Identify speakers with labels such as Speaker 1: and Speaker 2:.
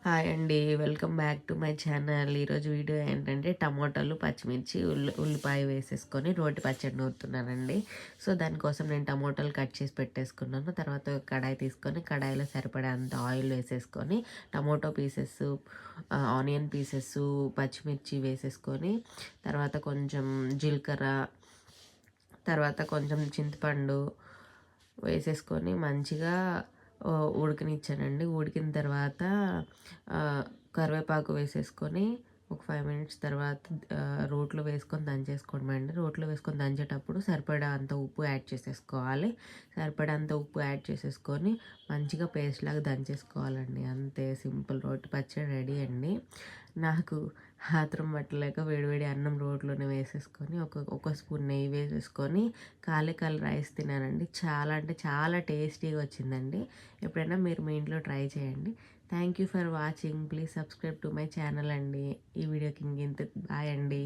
Speaker 1: Hi అండి. Welcome back to my channel. ఈరోజు video ఏంటంటే టమోటాలు, పచ్చిమిర్చి, ఉల్లిపాయ వేసేసుకొని రోటి పచ్చడి నూరుతున్నానండి. సో, దానికోసం నేను టమోటాలు కట్ చేసి పెట్టేసుకున్నాను. తర్వాత ఒక కడాయి తీసుకొని కడాయిలో సరిపడేంత ఆయిల్ వేసేసుకొని టమోటో పీసెస్, ఆనియన్ పీసెస్, పచ్చిమిర్చి వేసేసుకొని తర్వాత కొంచెం జీలకర్ర, తర్వాత కొంచెం చింతపండు వేసేసుకొని మంచిగా ఉడకనిచ్చానండి. ఉడికిన తర్వాత కరివేపాకు వేసేసుకొని ఒక 5 మినిట్స్ తర్వాత రోట్లో వేసుకొని దంచేసుకోవడమండి. రోట్లో వేసుకొని దంచేటప్పుడు సరిపడా అంత ఉప్పు యాడ్ చేసేసుకోవాలి. సరిపడా అంత ఉప్పు యాడ్ చేసేసుకొని మంచిగా పేస్ట్ లాగా దంచేసుకోవాలండి. అంతే, సింపుల్ రోటి పచ్చడి రెడీ అండి. నాకు ఆత్రం పట్టలేక వేడివేడి అన్నం రోట్లోనే వేసేసుకొని ఒక స్పూన్ నెయ్యి వేసేసుకొని కాలే రైస్ తినానండి. చాలా అంటే చాలా టేస్టీగా వచ్చిందండి. ఎప్పుడైనా మీరు మీ ఇంట్లో ట్రై చేయండి. Thank you for watching. Please subscribe to my channel అండి. ఈ వీడియోకి ఇంత బాయ్ అండి.